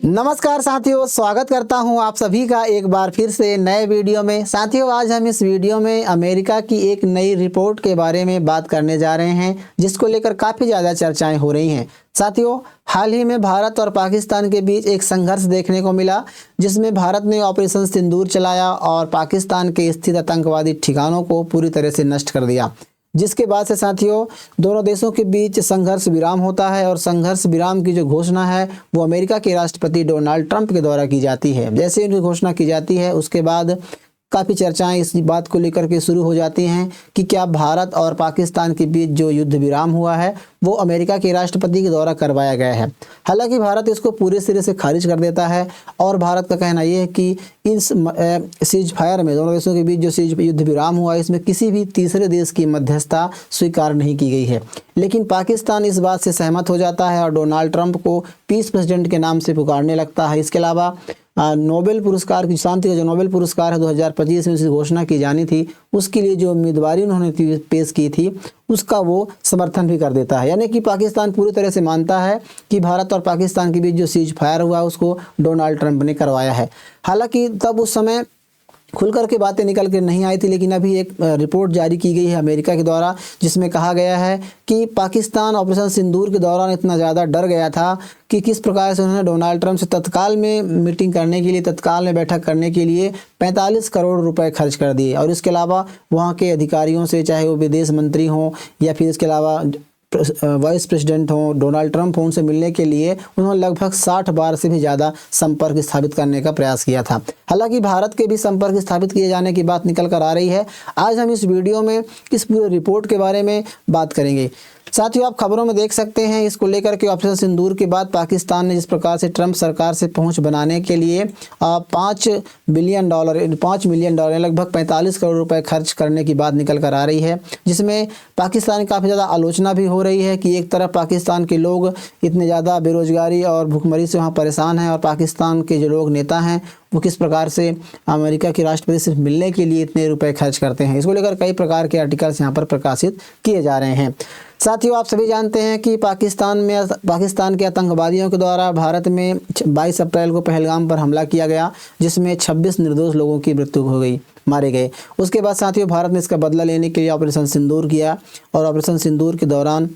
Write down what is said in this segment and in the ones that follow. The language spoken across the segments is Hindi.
नमस्कार साथियों, स्वागत करता हूं आप सभी का एक बार फिर से नए वीडियो में। साथियों, आज हम इस वीडियो में अमेरिका की एक नई रिपोर्ट के बारे में बात करने जा रहे हैं, जिसको लेकर काफ़ी ज़्यादा चर्चाएं हो रही हैं। साथियों, हाल ही में भारत और पाकिस्तान के बीच एक संघर्ष देखने को मिला, जिसमें भारत ने ऑपरेशन सिंदूर चलाया और पाकिस्तान के स्थित आतंकवादी ठिकानों को पूरी तरह से नष्ट कर दिया। जिसके बाद से साथियों, दोनों देशों के बीच संघर्ष विराम होता है और संघर्ष विराम की जो घोषणा है वो अमेरिका के राष्ट्रपति डोनाल्ड ट्रंप के द्वारा की जाती है। जैसे उनकी घोषणा की जाती है, उसके बाद काफ़ी चर्चाएं इस बात को लेकर के शुरू हो जाती हैं कि क्या भारत और पाकिस्तान के बीच जो युद्ध विराम हुआ है वो अमेरिका के राष्ट्रपति के द्वारा करवाया गया है। हालांकि भारत इसको पूरे सिरे से खारिज कर देता है और भारत का कहना ये है कि इस सीज फायर में, दोनों देशों के बीच जो सीज युद्ध विराम हुआ है, इसमें किसी भी तीसरे देश की मध्यस्थता स्वीकार नहीं की गई है। लेकिन पाकिस्तान इस बात से सहमत हो जाता है और डोनाल्ड ट्रंप को पीस प्रेसिडेंट के नाम से पुकारने लगता है। इसके अलावा नोबेल पुरस्कार की, शांति का जो नोबेल पुरस्कार है 2025 में उसकी घोषणा की जानी थी, उसके लिए जो उम्मीदवारी उन्होंने पेश की थी उसका वो समर्थन भी कर देता है। यानी कि पाकिस्तान पूरी तरह से मानता है कि भारत और पाकिस्तान के बीच जो सीज फायर हुआ उसको डोनाल्ड ट्रंप ने करवाया है। हालांकि तब उस समय खुलकर के बातें निकल के नहीं आई थी, लेकिन अभी एक रिपोर्ट जारी की गई है अमेरिका के द्वारा, जिसमें कहा गया है कि पाकिस्तान ऑपरेशन सिंदूर के दौरान इतना ज़्यादा डर गया था कि किस प्रकार से उन्होंने डोनाल्ड ट्रंप से तत्काल में मीटिंग करने के लिए, तत्काल में बैठक करने के लिए 45 करोड़ रुपए खर्च कर दिए। और इसके अलावा वहाँ के अधिकारियों से, चाहे वो विदेश मंत्री हों या फिर इसके अलावा वाइस प्रेसिडेंट हों, डोनाल्ड ट्रंप हों, उनसे मिलने के लिए उन्होंने लगभग 60 बार से भी ज़्यादा संपर्क स्थापित करने का प्रयास किया था। हालांकि भारत के भी संपर्क स्थापित किए जाने की बात निकल कर आ रही है। आज हम इस वीडियो में इस पूरे रिपोर्ट के बारे में बात करेंगे। साथियों, आप खबरों में देख सकते हैं इसको लेकर के ऑपरेशन सिंदूर के बाद पाकिस्तान ने जिस प्रकार से ट्रंप सरकार से पहुंच बनाने के लिए 5 मिलियन डॉलर लगभग 45 करोड़ रुपए खर्च करने की बात निकल कर आ रही है, जिसमें पाकिस्तान की काफ़ी ज़्यादा आलोचना भी हो रही है कि एक तरफ पाकिस्तान के लोग इतने ज़्यादा बेरोजगारी और भुखमरी से वहाँ परेशान हैं और पाकिस्तान के जो लोग नेता हैं वो किस प्रकार से अमेरिका के राष्ट्रपति से मिलने के लिए इतने रुपए खर्च करते हैं। इसको लेकर कई प्रकार के आर्टिकल्स यहाँ पर प्रकाशित किए जा रहे हैं। साथियों, आप सभी जानते हैं कि पाकिस्तान के आतंकवादियों के द्वारा भारत में 22 अप्रैल को पहलगाम पर हमला किया गया, जिसमें 26 निर्दोष लोगों की मृत्यु हो गई, मारे गए। उसके बाद साथियों, भारत ने इसका बदला लेने के लिए ऑपरेशन सिंदूर किया और ऑपरेशन सिंदूर के दौरान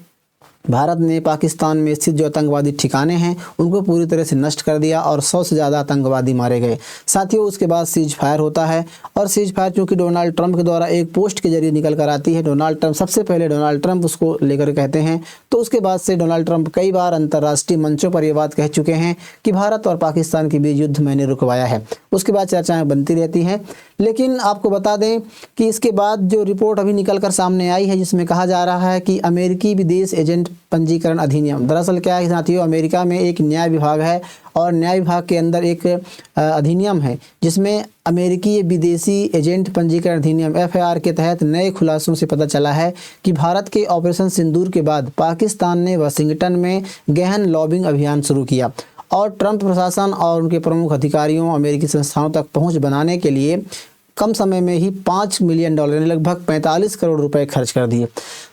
भारत ने पाकिस्तान में स्थित जो आतंकवादी ठिकाने हैं उनको पूरी तरह से नष्ट कर दिया और 100 से ज़्यादा आतंकवादी मारे गए। साथियों, उसके बाद सीज फायर होता है और सीज फायर चूँकि डोनाल्ड ट्रंप के द्वारा एक पोस्ट के जरिए निकल कर आती है, डोनाल्ड ट्रंप सबसे पहले डोनाल्ड ट्रंप उसको लेकर कहते हैं, तो उसके बाद से डोनाल्ड ट्रंप कई बार अंतर्राष्ट्रीय मंचों पर ये बात कह चुके हैं कि भारत और पाकिस्तान के बीच युद्ध मैंने रुकवाया है। उसके बाद चर्चाएँ बनती रहती हैं। लेकिन आपको बता दें कि इसके बाद जो रिपोर्ट अभी निकल कर सामने आई है, जिसमें कहा जा रहा है कि अमेरिकी विदेश एजेंट पंजीकरण अधिनियम, दरअसल क्या है साथियों, अमेरिका में एक न्याय विभाग है और न्याय विभाग के अंदर एक अधिनियम है जिसमें अमेरिकी विदेशी एजेंट पंजीकरण अधिनियम FAR के तहत नए खुलासों से पता चला है कि भारत के ऑपरेशन सिंदूर के बाद पाकिस्तान ने वाशिंगटन में गहन लॉबिंग अभियान शुरू किया और ट्रंप प्रशासन और उनके प्रमुख अधिकारियों, अमेरिकी संस्थानों तक पहुंच बनाने के लिए कम समय में ही 5 मिलियन डॉलर लगभग 45 करोड़ रुपए खर्च कर दिए।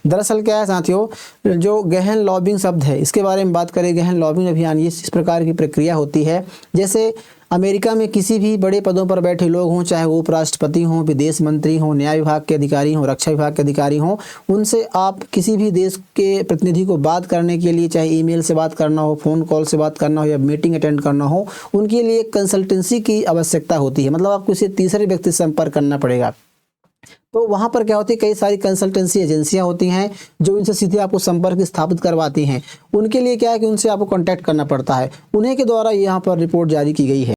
दरअसल क्या है साथियों, जो गहन लॉबिंग शब्द है इसके बारे में बात करें। गहन लॉबिंग अभियान ये इस प्रकार की प्रक्रिया होती है जैसे अमेरिका में किसी भी बड़े पदों पर बैठे लोग हों, चाहे वो उपराष्ट्रपति हों, विदेश मंत्री हों, न्याय विभाग के अधिकारी हों, रक्षा विभाग के अधिकारी हों, उनसे आप किसी भी देश के प्रतिनिधि को बात करने के लिए, चाहे ईमेल से बात करना हो, फ़ोन कॉल से बात करना हो या मीटिंग अटेंड करना हो, उनके लिए कंसल्टेंसी की आवश्यकता होती है। मतलब आपको किसी तीसरे व्यक्ति से संपर्क करना पड़ेगा। तो वहाँ पर क्या होती है, कई सारी कंसल्टेंसी एजेंसियाँ होती हैं जो इनसे सीधे आपको संपर्क स्थापित करवाती हैं। उनके लिए क्या है कि उनसे आपको कांटेक्ट करना पड़ता है, उन्हीं के द्वारा यहाँ पर रिपोर्ट जारी की गई है।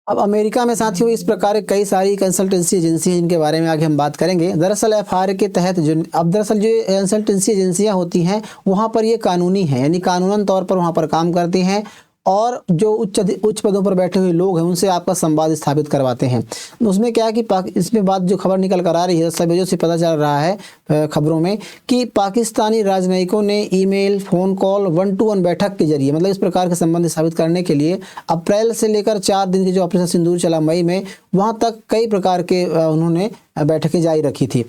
अब अमेरिका में साथियों इस प्रकार कई सारी कंसल्टेंसी एजेंसी हैं जिनके बारे में आगे हम बात करेंगे। दरअसल FAR के तहत जो कंसल्टेंसी एजेंसियां होती हैं वहाँ पर ये कानूनी है, यानी कानूनन तौर पर वहाँ पर काम करती हैं और जो उच्च पदों पर बैठे हुए लोग हैं उनसे आपका संवाद स्थापित करवाते हैं। उसमें क्या है कि इसमें बात जो खबर निकल कर आ रही है, दस्तावेजों से पता चल रहा है खबरों में कि पाकिस्तानी राजनयिकों ने ईमेल, फ़ोन कॉल, 1-to-1 बैठक के जरिए, मतलब इस प्रकार के संबंध स्थापित करने के लिए अप्रैल से लेकर 4 दिन की जो ऑपरेशन सिंदूर चला मई में, वहाँ तक कई प्रकार के उन्होंने बैठकें जारी रखी थी।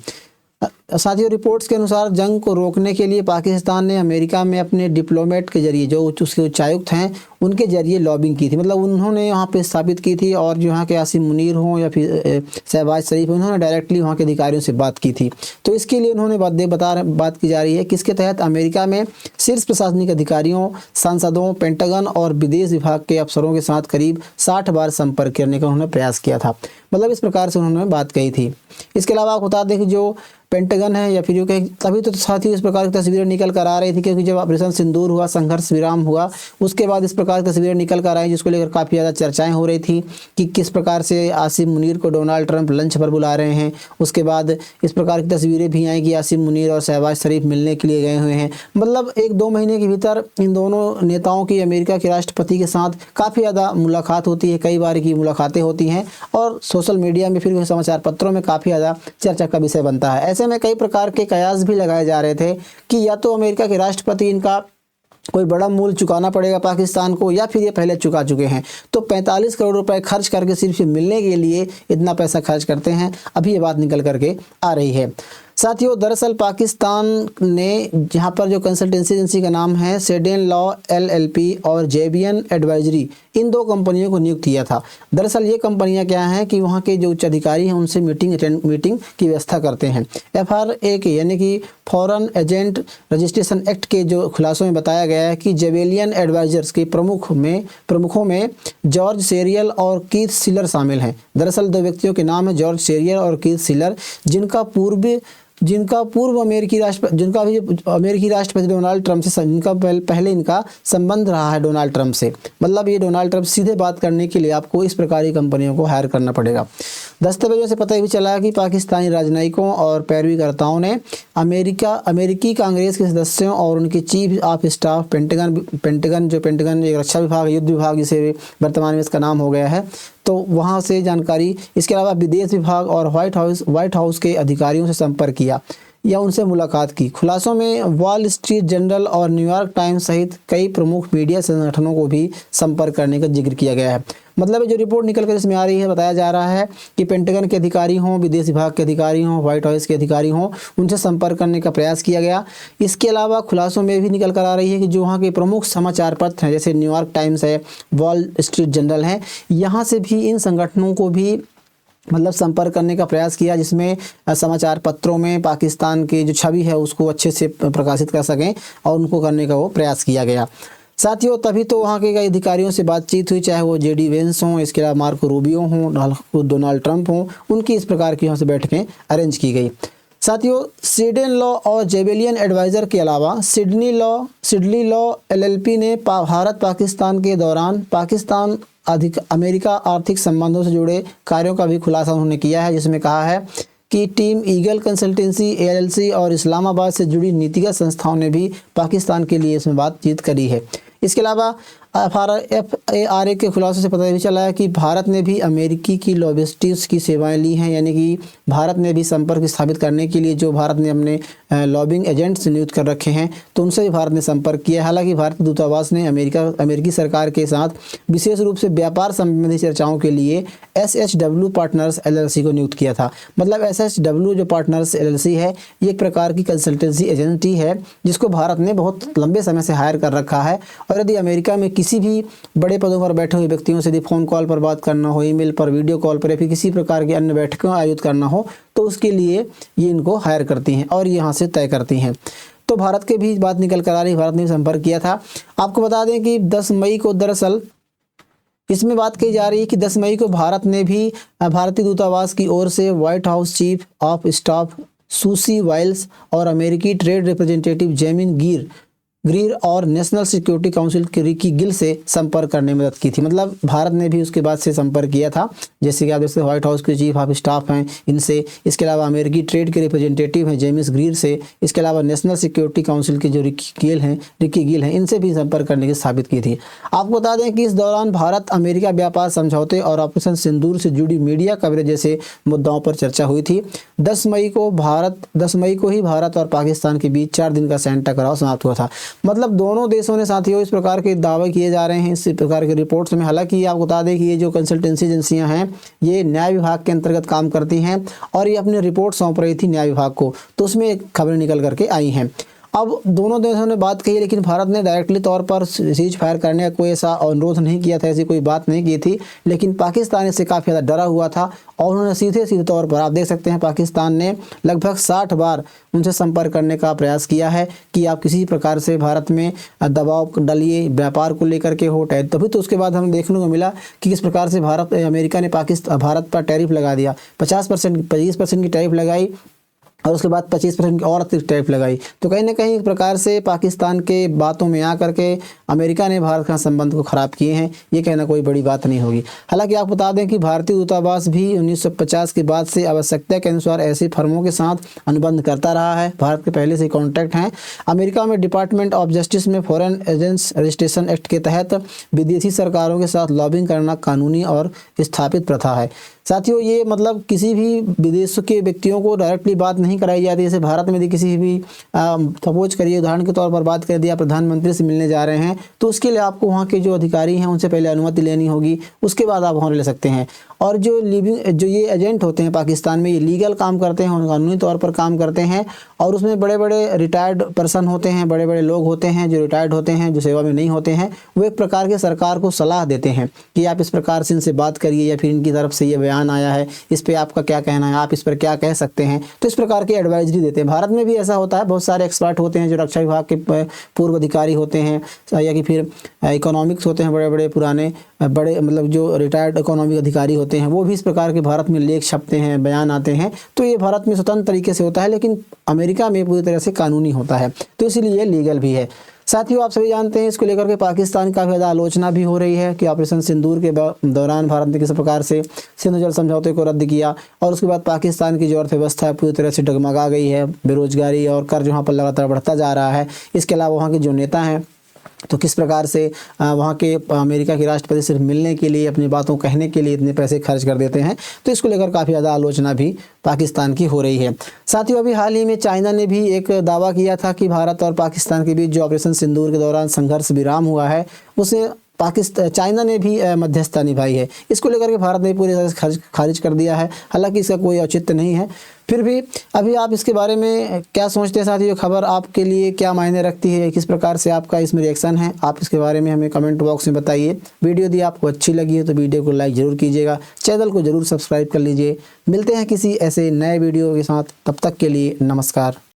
साथियों, रिपोर्ट्स के अनुसार जंग को रोकने के लिए पाकिस्तान ने अमेरिका में अपने डिप्लोमेट के जरिए, जो उसके उच्चायुक्त हैं, उनके जरिए लॉबिंग की थी। मतलब उन्होंने वहाँ पे स्थापित की थी, और जो यहाँ के आसिम मुनीर हों या फिर शहबाज शरीफ, उन्होंने डायरेक्टली वहाँ के अधिकारियों से बात की थी। तो इसके लिए उन्होंने बात की जा रही है कि इसके तहत अमेरिका में शीर्ष प्रशासनिक अधिकारियों, सांसदों, पेंटागन और विदेश विभाग के अफसरों के साथ करीब 60 बार संपर्क करने का उन्होंने प्रयास किया था। मतलब इस प्रकार से उन्होंने बात कही थी। इसके अलावा आपको बता दें कि जो पेंटागन है या फिर जो कहीं, तभी तो साथ ही इस प्रकार की तस्वीरें निकल कर आ रही थी, क्योंकि जब ऑपरेशन सिंदूर हुआ, संघर्ष विराम हुआ, उसके बाद इस प्रकार की तस्वीरें निकल कर आई, जिसको लेकर काफ़ी ज़्यादा चर्चाएं हो रही थी कि किस प्रकार से आसिम मुनीर को डोनाल्ड ट्रंप लंच पर बुला रहे हैं। उसके बाद इस प्रकार की तस्वीरें भी आई कि आसिम मुनीर और शहबाज शरीफ मिलने के लिए गए हुए हैं। मतलब 1-2 महीने के भीतर इन दोनों नेताओं की अमेरिका के राष्ट्रपति के साथ काफ़ी ज़्यादा मुलाकात होती है, कई बार की मुलाकातें होती हैं, और सोशल मीडिया में फिर समाचार पत्रों में काफ़ी ज़्यादा चर्चा का विषय बनता है। ऐसे में कई प्रकार के कयास भी लगाए जा रहे थे कि या तो अमेरिका के राष्ट्रपति इनका कोई बड़ा मूल्य चुकाना पड़ेगा पाकिस्तान को, या फिर ये पहले चुका चुके हैं। तो 45 करोड़ रुपए खर्च करके सिर्फ मिलने के लिए इतना पैसा खर्च करते हैं। अभी ये बात निकल करके आ रही है। साथियों, दरअसल पाकिस्तान ने, जहां पर जो कंसल्टेंसी एजेंसी का नाम है सेडेन लॉ LLP और जेबियन एडवाइजरी, इन 2 कंपनियों को नियुक्त किया था। दरअसल ये कंपनियां क्या हैं कि वहां के जो उच्च अधिकारी हैं उनसे मीटिंग की व्यवस्था करते हैं। FRA के यानी कि फॉरेन एजेंट रजिस्ट्रेशन एक्ट के जो खुलासों में बताया गया है कि जेबियन एडवाइजर्स के प्रमुखों में जॉर्ज सेरियल और कीथ सिलर शामिल हैं। दरअसल 2 व्यक्तियों के नाम है जॉर्ज सेरियल और कीथ सिलर, जिनका अमेरिकी राष्ट्रपति डोनाल्ड ट्रंप से पहले इनका संबंध रहा है डोनाल्ड ट्रंप से। मतलब ये डोनाल्ड ट्रंप सीधे बात करने के लिए आपको इस प्रकार की कंपनियों को हायर करना पड़ेगा। दस्तावेजों से पता भी चला कि पाकिस्तानी राजनयिकों और पैरवीकर्ताओं ने अमेरिकी कांग्रेस के सदस्यों और उनके चीफ ऑफ स्टाफ पेंटागन एक रक्षा विभाग, युद्ध विभाग जिसे वर्तमान में इसका नाम हो गया है, तो वहाँ से जानकारी, इसके अलावा विदेश विभाग और व्हाइट हाउस के अधिकारियों से संपर्क किया या उनसे मुलाकात की। खुलासों में वॉल स्ट्रीट जर्नल और न्यूयॉर्क टाइम्स सहित कई प्रमुख मीडिया संगठनों को भी संपर्क करने का जिक्र किया गया है। मतलब जो रिपोर्ट निकल कर इसमें आ रही है, बताया जा रहा है कि पेंटागन के अधिकारी हों, विदेश विभाग के अधिकारी हों, व्हाइट हाउस के अधिकारी हों, उनसे संपर्क करने का प्रयास किया गया। इसके अलावा खुलासों में भी निकल कर आ रही है कि जो वहाँ के प्रमुख समाचार पत्र हैं, जैसे न्यूयॉर्क टाइम्स है, वॉल स्ट्रीट जर्नल है, यहाँ से भी इन संगठनों को भी मतलब संपर्क करने का प्रयास किया, जिसमें समाचार पत्रों में पाकिस्तान की जो छवि है उसको अच्छे से प्रकाशित कर सकें, और उनको करने का वो प्रयास किया गया। साथियों, तभी तो वहाँ के कई अधिकारियों से बातचीत हुई, चाहे वो JD वेंस हों, इसके अलावा मार्को रूबियो हों, डोनाल्ड ट्रंप हों, उनकी इस प्रकार की यहाँ से बैठकें अरेंज की गई। साथियों, सेडेन लॉ और जेबियन एडवाइज़र के अलावा सिडनी लॉ LLP ने भारत पाकिस्तान के दौरान अमेरिका आर्थिक संबंधों से जुड़े कार्यों का भी खुलासा उन्होंने किया है, जिसमें कहा है कि टीम ईगल कंसल्टेंसी LLC और इस्लामाबाद से जुड़ी नीतिगत संस्थाओं ने भी पाकिस्तान के लिए इसमें बातचीत करी है। इसके अलावा FRA के खुलासों से पता भी चला है कि भारत ने भी अमेरिकी की लॉबिस्टिक्स की सेवाएं ली हैं, यानी कि भारत ने भी संपर्क स्थापित करने के लिए जो भारत ने अपने लॉबिंग एजेंट्स नियुक्त कर रखे हैं, तो उनसे भी भारत ने संपर्क किया। हालांकि भारतीय दूतावास ने अमेरिकी सरकार के साथ विशेष रूप से व्यापार संबंधी चर्चाओं के लिए SHW पार्टनर्स LLC को नियुक्त किया था। मतलब SHW जो पार्टनर्स LLC है, ये एक प्रकार की कंसल्टेंसी एजेंसी है जिसको भारत ने बहुत लंबे समय से हायर कर रखा है। और यदि अमेरिका में किसी भी बड़े पदों पर बैठे हुए व्यक्तियों से यदि फ़ोन कॉल पर बात करना हो, ईमेल पर, वीडियो कॉल पर, या फिर किसी प्रकार की अन्य बैठकों आयोजित करना हो, तो उसके लिए ये इनको हायर करती हैं और यहाँ से तय करती हैं। तो भारत के भी बात निकल कर आ रही, भारत ने भी संपर्क किया था। आपको बता दें कि 10 मई को दरअसल इसमें बात कही जा रही है कि 10 मई को भारत ने भी भारतीय दूतावास की ओर से White House chief of staff Susie Wiles और अमेरिकी ट्रेड रिप्रेजेंटेटिव जेमिन ग्रीर और नेशनल सिक्योरिटी काउंसिल के रिकी गिल से संपर्क करने में मदद की थी। मतलब भारत ने भी उसके बाद से संपर्क किया था, जैसे कि आप देखते हैं व्हाइट हाउस के चीफ ऑफ स्टाफ हैं इनसे, इसके अलावा अमेरिकी ट्रेड के रिप्रेजेंटेटिव हैं जेमिस ग्रीर से, इसके अलावा नेशनल सिक्योरिटी काउंसिल के जो रिकी गिल हैं इनसे भी संपर्क करने की साबित की थी। आपको बता दें कि इस दौरान भारत अमेरिका व्यापार समझौते और ऑपरेशन सिंदूर से जुड़ी मीडिया कवरेज जैसे मुद्दाओं पर चर्चा हुई थी। 10 मई को ही भारत और पाकिस्तान के बीच 4 दिन का सेंटा करार समाप्त हुआ था। मतलब दोनों देशों ने साथियों इस प्रकार के दावे किए जा रहे हैं इस प्रकार के रिपोर्ट्स में। हालांकि आपको बता दें कि ये जो कंसल्टेंसी एजेंसियां हैं ये न्याय विभाग के अंतर्गत काम करती हैं और ये अपनी रिपोर्ट सौंप रही थी न्याय विभाग को, तो उसमें खबरें निकल करके आई हैं। अब दोनों देशों ने बात कही, लेकिन भारत ने डायरेक्टली तौर पर सीज फायर करने का कोई ऐसा अनुरोध नहीं किया था, ऐसी कोई बात नहीं की थी। लेकिन पाकिस्तान इससे काफ़ी ज़्यादा डरा हुआ था और उन्होंने सीधे तौर पर, आप देख सकते हैं, पाकिस्तान ने लगभग 60 बार उनसे संपर्क करने का प्रयास किया है कि आप किसी प्रकार से भारत में दबाव डालिए, व्यापार को लेकर के हो टैरिफ। तभी तो उसके बाद हमें देखने को मिला कि किस प्रकार से अमेरिका ने भारत पर टैरिफ लगा दिया, 20% की टैरिफ लगाई और उसके बाद 25% की और अतिरिक्त टैरिफ लगाई। तो कहीं ना कहीं एक प्रकार से पाकिस्तान के बातों में आकर के अमेरिका ने भारत का संबंध को ख़राब किए हैं, ये कहना कोई बड़ी बात नहीं होगी। हालांकि आपको बता दें कि भारतीय दूतावास भी 1950 के बाद से आवश्यकता के अनुसार ऐसी फर्मों के साथ अनुबंध करता रहा है। भारत के पहले से कॉन्टैक्ट हैं। अमेरिका में डिपार्टमेंट ऑफ जस्टिस में फॉरेन एजेंट्स रजिस्ट्रेशन एक्ट के तहत विदेशी सरकारों के साथ लॉबिंग करना कानूनी और स्थापित प्रथा है। साथियों ये मतलब किसी भी विदेश के व्यक्तियों को डायरेक्टली बात नहीं कराई जाती। जैसे भारत में यदि किसी भी सपोज करिए, उदाहरण के तौर पर बात कर दिया, प्रधानमंत्री से मिलने जा रहे हैं तो उसके लिए आपको वहाँ के जो अधिकारी हैं उनसे पहले अनुमति लेनी होगी, उसके बाद आप वहाँ ले सकते हैं। और जो ये एजेंट होते हैं पाकिस्तान में, ये लीगल काम करते हैं, कानूनी तौर पर काम करते हैं और उसमें बड़े बड़े रिटायर्ड पर्सन होते हैं, बड़े बड़े लोग होते हैं जो रिटायर्ड होते हैं, जो सेवा में नहीं होते हैं। वो एक प्रकार के सरकार को सलाह देते हैं कि आप इस प्रकार से इनसे बात करिए, या फिर इनकी तरफ से ये बयान आया है, इस पर आपका क्या कहना है, आप इस पर क्या कह सकते हैं। तो इस प्रकार की एडवाइजरी देते हैं। भारत में भी ऐसा होता है, बहुत सारे एक्सपर्ट होते हैं जो रक्षा विभाग के पूर्व अधिकारी होते हैं या कि फिर इकोनॉमिक्स होते हैं, बड़े बड़े पुराने बड़े मतलब जो रिटायर्ड इकोनॉमिक अधिकारी होते हैं, वो भी इस प्रकार के भारत में लेख छपते हैं, बयान आते हैं। तो ये भारत में स्वतंत्र तरीके से होता है, लेकिन अमेरिका में पूरी तरह से कानूनी होता है, तो इसीलिए लीगल भी है। साथियों आप सभी जानते हैं इसको लेकर के पाकिस्तान का ज़्यादा आलोचना भी हो रही है कि ऑपरेशन सिंदूर के दौरान भारत ने किस प्रकार से सिंधु जल समझौते को रद्द किया और उसके बाद पाकिस्तान की जो अर्थव्यवस्था है पूरी तरह से डगमगा गई है। बेरोजगारी और कर्ज वहाँ पर लगातार बढ़ता जा रहा है। इसके अलावा वहाँ के जो नेता हैं तो किस प्रकार से वहाँ के अमेरिका के राष्ट्रपति सिर्फ मिलने के लिए, अपनी बातों कहने के लिए इतने पैसे खर्च कर देते हैं। तो इसको लेकर काफ़ी ज़्यादा आलोचना भी पाकिस्तान की हो रही है। साथियों अभी हाल ही में चाइना ने भी एक दावा किया था कि भारत और पाकिस्तान के बीच जो ऑपरेशन सिंदूर के दौरान संघर्ष विराम हुआ है उसे चाइना ने भी मध्यस्थता निभाई है। इसको लेकर के भारत ने पूरी तरह से खारिज कर दिया है। हालांकि इसका कोई औचित्य नहीं है, फिर भी अभी आप इसके बारे में क्या सोचते हैं साथियों? खबर आपके लिए क्या मायने रखती है, किस प्रकार से आपका इसमें रिएक्शन है, आप इसके बारे में हमें कमेंट बॉक्स में बताइए। वीडियो यदि आपको अच्छी लगी है तो वीडियो को लाइक ज़रूर कीजिएगा, चैनल को ज़रूर सब्सक्राइब कर लीजिए। मिलते हैं किसी ऐसे नए वीडियो के साथ, तब तक के लिए नमस्कार।